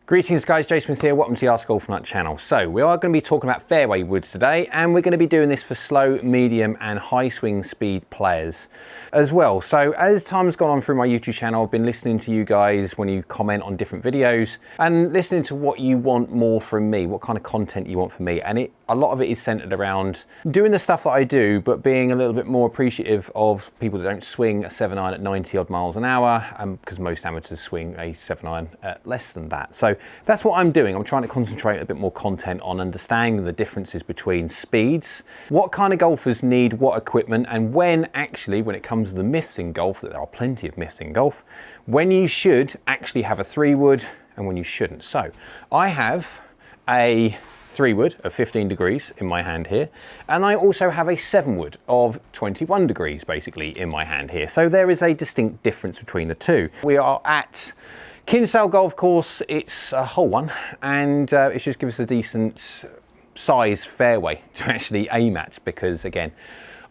Greetings guys, Jay Smith here, welcome to the AskGolfNut channel. So we are going to be talking about fairway woods today, and we're going to be doing this for slow, medium and high swing speed players as well. So as time's gone on through my YouTube channel, I've been listening to you guys when you comment on different videos and listening to what you want more from me, what kind of content you want from me. And a lot of it is centered around doing the stuff that I do, but being a little bit more appreciative of people that don't swing a 7-iron at 90 odd miles an hour, because most amateurs swing a 7-iron at less than that. So that's what I'm doing. I'm trying to concentrate a bit more content on understanding the differences between speeds, what kind of golfers need what equipment, and when it comes to the myths in golf, that there are plenty of myths in golf, when you should actually have a 3-wood and when you shouldn't. So I have a 3-wood of 15 degrees in my hand here, and I also have a 7-wood of 21 degrees basically in my hand here. So there is a distinct difference between the two. We are at Kinsale Golf Course. It's a hole one, and it just gives us a decent size fairway to actually aim at, because again,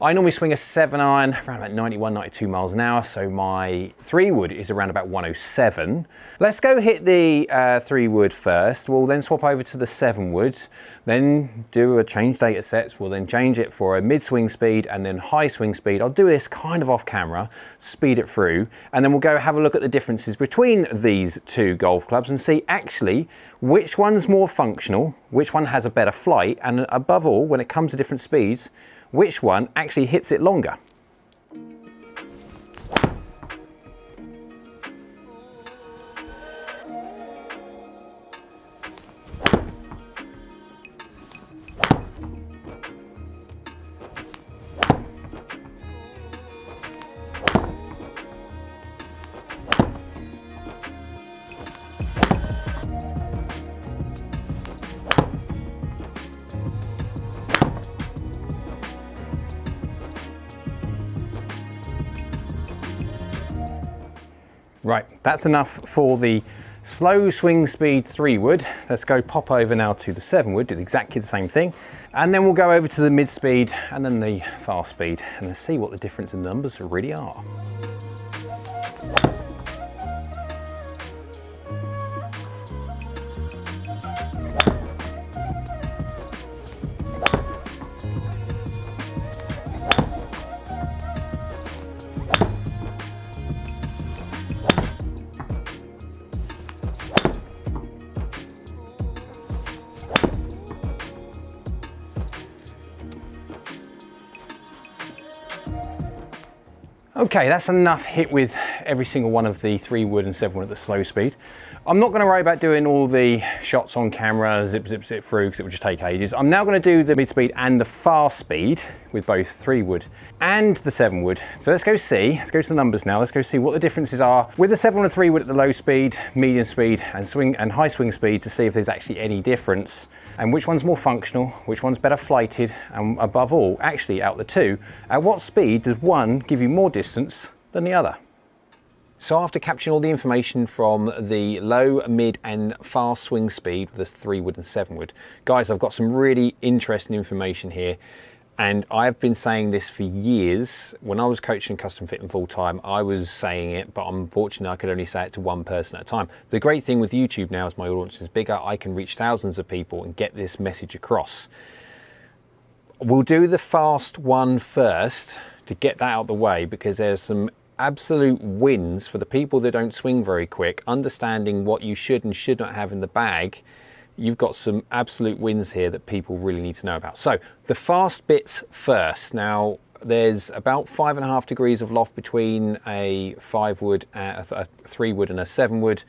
I normally swing a 7-iron around about 91, 92 miles an hour, so my 3-wood is around about 107. Let's go hit the 3-wood first. We'll then swap over to the 7-wood, then do a change data sets. We'll then change it for a mid-swing speed and then high swing speed. I'll do this kind of off camera, speed it through, and then we'll go have a look at the differences between these two golf clubs and see actually which one's more functional, which one has a better flight, and above all, when it comes to different speeds, which one actually hits it longer. Right, that's enough for the slow swing speed 3-wood. Let's go pop over now to the 7-wood, do exactly the same thing. And then we'll go over to the mid speed and then the fast speed, and let's see what the difference in numbers really are. Okay, that's enough hit with every single one of the 3-wood and 7-wood at the slow speed. I'm not going to worry about doing all the shots on camera, zip through, because it would just take ages. I'm now going to do the mid speed and the fast speed with both 3-wood and the 7-wood. So let's go to the numbers now. Let's go see what the differences are with the 7 and 3-wood at the low speed, medium speed and high swing speed, to see if there's actually any difference and which one's more functional, which one's better flighted, and above all, actually out the two, at what speed does one give you more distance than the other? So after capturing all the information from the low, mid and fast swing speed with the 3-wood and 7-wood, guys, I've got some really interesting information here, and I've been saying this for years. When I was coaching custom fitting full time, I was saying it, but unfortunately I could only say it to one person at a time. The great thing with YouTube now is my audience is bigger. I can reach thousands of people and get this message across. We'll do the fast one first to get that out of the way, because there's some absolute wins for the people that don't swing very quick. Understanding what you should and should not have in the bag, you've got some absolute wins here that people really need to know about. So the fast bits first. Now there's about 5.5 degrees of loft between a 5-wood, a 3-wood and a 7-wood,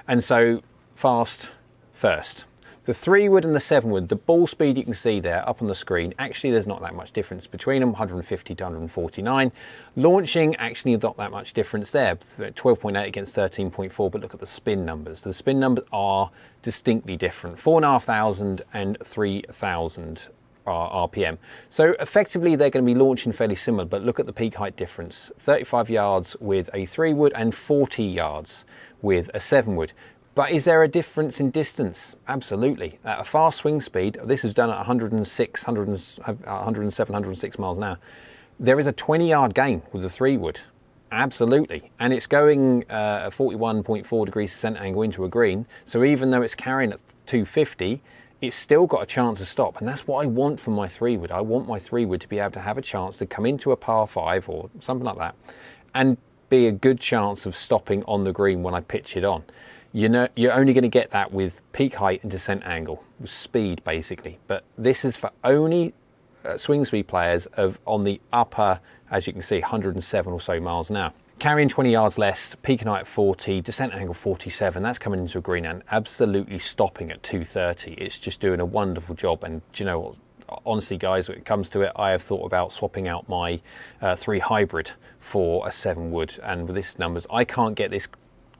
and so fast first. The 3-wood and the 7-wood, the ball speed you can see there up on the screen, actually there's not that much difference between them, 150 to 149. Launching, actually not that much difference there, 12.8 against 13.4, but look at the spin numbers. The spin numbers are distinctly different, 4,500 and 3,000 RPM. So effectively they're going to be launching fairly similar, but look at the peak height difference, 35 yards with a 3-wood and 40 yards with a 7-wood. But is there a difference in distance? Absolutely. At a fast swing speed, this is done at 107, 106 miles an hour. There is a 20-yard gain with the 3-wood. Absolutely, and it's going at 41.4 degrees descent angle into a green, so even though it's carrying at 250, it's still got a chance to stop, and that's what I want from my 3-wood. I want my 3-wood to be able to have a chance to come into a par 5 or something like that, and be a good chance of stopping on the green when I pitch it on. You know, you're only going to get that with peak height and descent angle, with speed basically, but this is for only swing speed players on the upper, as you can see, 107 or so miles an hour. Carrying 20 yards less, peak height at 40, descent angle 47, that's coming into a green and absolutely stopping at 230. It's just doing a wonderful job. And do you know what? Honestly, guys, when it comes to it, I have thought about swapping out my 3 hybrid for a 7-wood. And with this numbers, I can't get this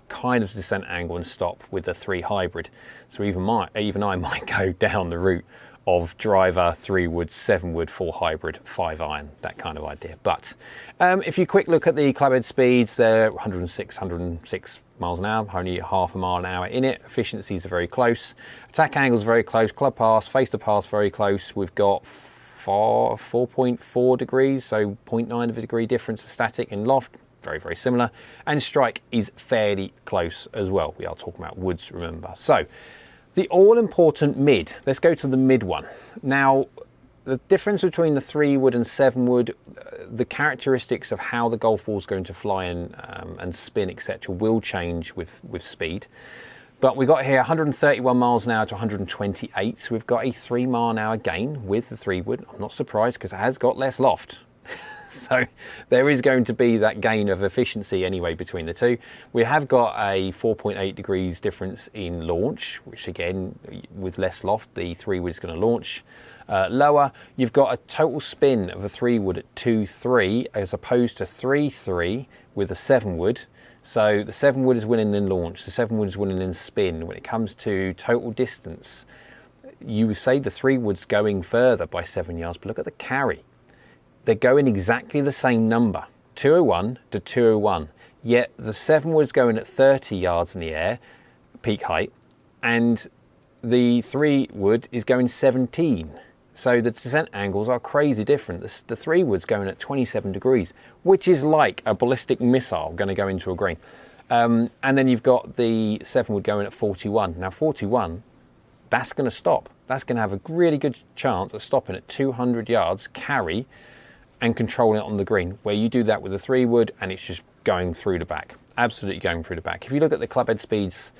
kind of descent angle and stop with the 3 hybrid. So even I might go down the route of driver, 3-wood, 7-wood, 4 hybrid, 5 iron, that kind of idea. But if you quick look at the clubhead speeds, they're 106 miles an hour, only half a mile an hour in it. Efficiencies are very close. Attack angles are very close. Club pass, face to pass, very close. We've got 4.4 degrees, so 0.9 of a degree difference of static in loft. Very, very similar. And strike is fairly close as well. We are talking about woods, remember. So the all-important mid, let's go to the mid one. Now, the difference between the 3-wood and 7-wood, the characteristics of how the golf ball is going to fly and spin, etc., will change with speed. But we got here 131 miles an hour to 128, so we've got a 3 mile an hour gain with the 3-wood. I'm not surprised because it has got less loft. So there is going to be that gain of efficiency anyway between the two. We have got a 4.8 degrees difference in launch, which again, with less loft, the 3-wood is going to launch lower. You've got a total spin of a 3-wood at 2.3 as opposed to 3.3 with a 7-wood. So the 7-wood is winning in launch, the 7-wood is winning in spin. When it comes to total distance, you would say the 3-wood's going further by 7 yards, but look at the carry. They're going exactly the same number, 201 to 201, yet the 7-wood's going at 30 yards in the air, peak height, and the 3-wood is going 17. So the descent angles are crazy different. The 3-wood's going at 27 degrees, which is like a ballistic missile going to go into a green. And then you've got the 7-wood going at 41. Now 41, that's going to stop. That's going to have a really good chance of stopping at 200 yards, carry, and controlling it on the green, where you do that with a 3-wood and it's just going through the back, absolutely going through the back. If you look at the clubhead speeds,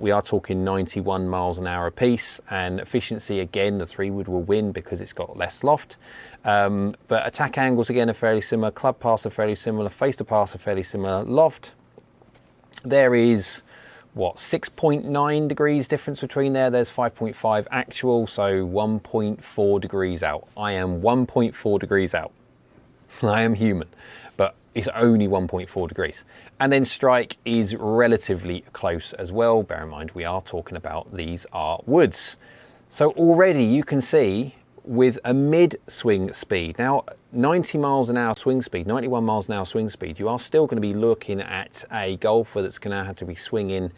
we are talking 91 miles an hour a piece, and efficiency, again, the 3-wood will win because it's got less loft. But attack angles, again, are fairly similar. Club pass are fairly similar. Face to pass are fairly similar. Loft, there is, what, 6.9 degrees difference between there. There's 5.5 actual, so 1.4 degrees out. I am 1.4 degrees out. I am human, but it's only 1.4 degrees. And then strike is relatively close as well. Bear in mind, we are talking about these are woods. So already you can see with a mid swing speed, now 90 miles an hour swing speed, 91 miles an hour swing speed, you are still going to be looking at a golfer that's going to have to be swinging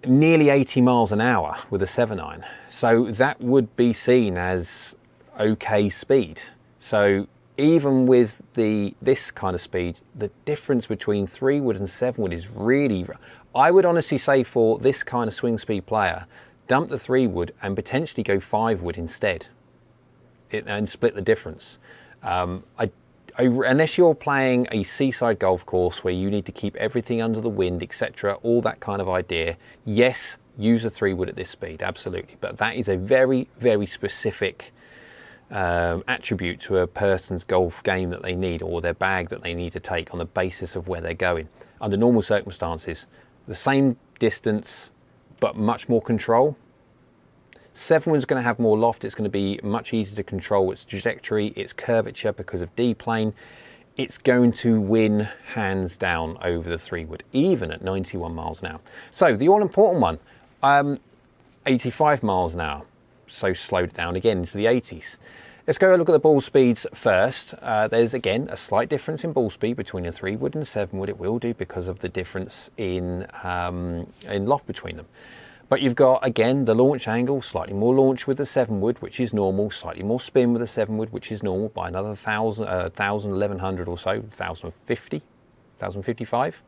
nearly 80 miles an hour with a 7-iron. So that would be seen as okay speed. So even with this kind of speed, the difference between 3-wood and 7-wood is really, I would honestly say for this kind of swing speed player, dump the 3-wood and potentially go 5-wood instead and split the difference. Unless you're playing a seaside golf course where you need to keep everything under the wind, etc., all that kind of idea, yes, use a 3-wood at this speed, absolutely. But that is a very, very specific attribute to a person's golf game that they need, or their bag that they need to take on the basis of where they're going. Under normal circumstances, the same distance but much more control. 7-wood's going to have more loft. It's going to be much easier to control its trajectory, its curvature because of D-plane. It's going to win hands down over the 3-wood, even at 91 miles an hour. So the all-important one, 85 miles an hour. So slowed it down again into the 80s. Let's go look at the ball speeds first. There's again a slight difference in ball speed between a 3-wood and a 7-wood. It will do because of the difference in loft between them. But you've got, again, the launch angle, slightly more launch with the 7 wood, which is normal, slightly more spin with the 7 wood, which is normal, by another 1,1100 or so, 1,050, 1,055,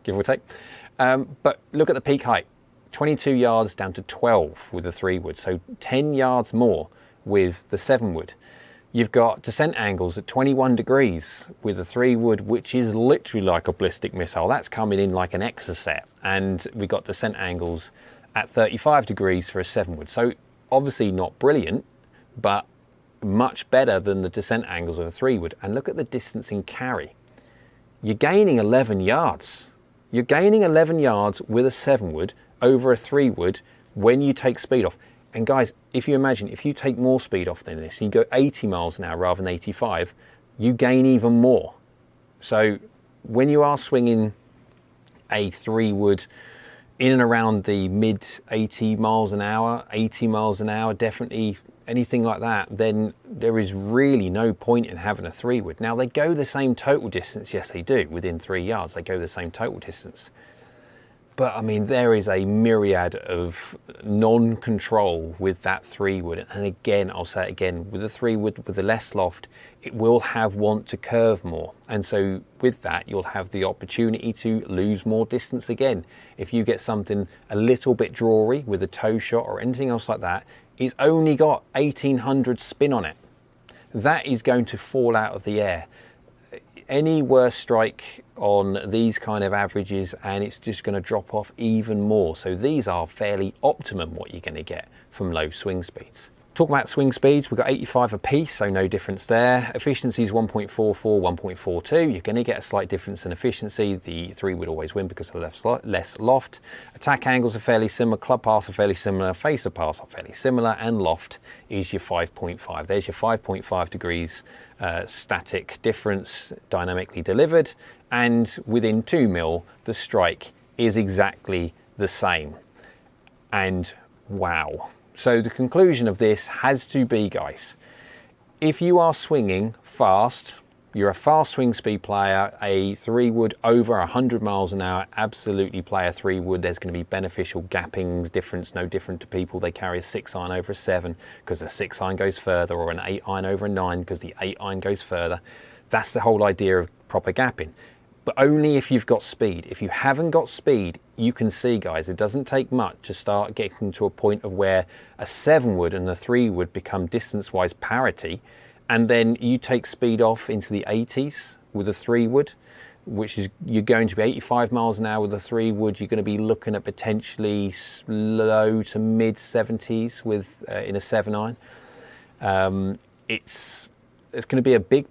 give or take. But look at the peak height, 22 yards down to 12 with the 3 wood, so 10 yards more with the 7 wood. You've got descent angles at 21 degrees with a 3 wood, which is literally like a ballistic missile. That's coming in like an exocet. And we've got descent angles at 35 degrees for a 7 wood. So obviously not brilliant, but much better than the descent angles of a 3 wood. And look at the distance in carry. You're gaining 11 yards. You're gaining 11 yards with a 7 wood over a 3 wood when you take speed off. And guys, if you imagine, if you take more speed off than this, and you go 80 miles an hour rather than 85, you gain even more. So when you are swinging a 3 wood in and around the mid 80 miles an hour, 80 miles an hour, definitely anything like that, then there is really no point in having a 3 wood. Now they go the same total distance, yes they do, within 3 yards, they go the same total distance. But I mean, there is a myriad of non-control with that 3 wood. And again, I'll say it again, with the 3 wood, with the less loft, it will have want to curve more. And so with that, you'll have the opportunity to lose more distance again. If you get something a little bit drawy with a toe shot or anything else like that, it's only got 1800 spin on it. That is going to fall out of the air. Any worse strike on these kind of averages and it's just going to drop off even more. So these are fairly optimum what you're going to get from low swing speeds. Talk about swing speeds, we've got 85 apiece, so no difference there. Efficiency is 1.44, 1.42. You're going to get a slight difference in efficiency. The 3 would always win because of less loft. Attack angles are fairly similar, club pass are fairly similar, face of pass are fairly similar, and loft is your 5.5. There's your 5.5 degrees static difference dynamically delivered, and within 2 mil, the strike is exactly the same. And wow. So the conclusion of this has to be, guys, if you are swinging fast, you're a fast swing speed player, a 3 wood over 100 miles an hour, absolutely play a 3 wood. There's going to be beneficial gappings, difference, no different to people. They carry a 6 iron over a 7 because the 6 iron goes further, or an 8 iron over a 9 because the 8 iron goes further. That's the whole idea of proper gapping. But only if you've got speed. If you haven't got speed, you can see, guys, it doesn't take much to start getting to a point of where a 7 wood and a 3 would become distance-wise parity, and then you take speed off into the 80s with a 3 wood, which is, you're going to be 85 miles an hour with a 3 wood. You're going to be looking at potentially low to mid 70s with in a 7 iron. It's going to be a big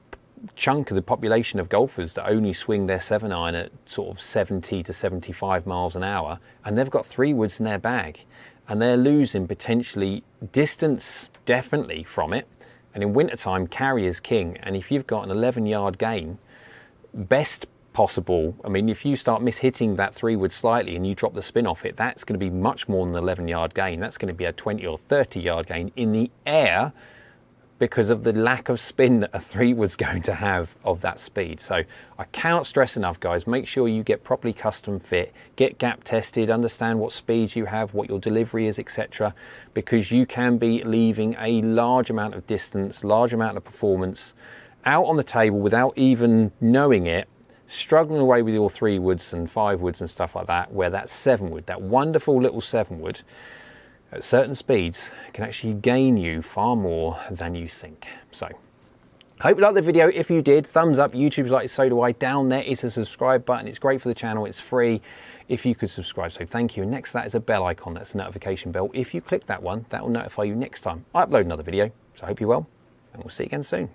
chunk of the population of golfers that only swing their 7 iron at sort of 70 to 75 miles an hour, and they've got 3 woods in their bag, and they're losing potentially distance definitely from it. And in wintertime, carry is king. And if you've got an 11-yard gain, best possible, I mean, if you start mishitting that 3 wood slightly and you drop the spin off it, that's going to be much more than an 11-yard gain. That's going to be a 20 or 30-yard gain in the air, because of the lack of spin that a 3 wood's going to have of that speed. So I cannot stress enough, guys, make sure you get properly custom fit, get gap tested, understand what speeds you have, what your delivery is, etc., because you can be leaving a large amount of distance, large amount of performance out on the table without even knowing it, struggling away with your 3 woods and 5 woods and stuff like that, where that 7 wood, that wonderful little 7 wood, at certain speeds can actually gain you far more than you think. So I hope you liked the video. If you did, thumbs up. YouTube's like it, so do I. Down there is a subscribe button. It's great for the channel. It's free. If you could subscribe, so thank you. And next to that is a bell icon. That's a notification bell. If you click that one, that will notify you next time I upload another video. So I hope you're well, and we'll see you again soon.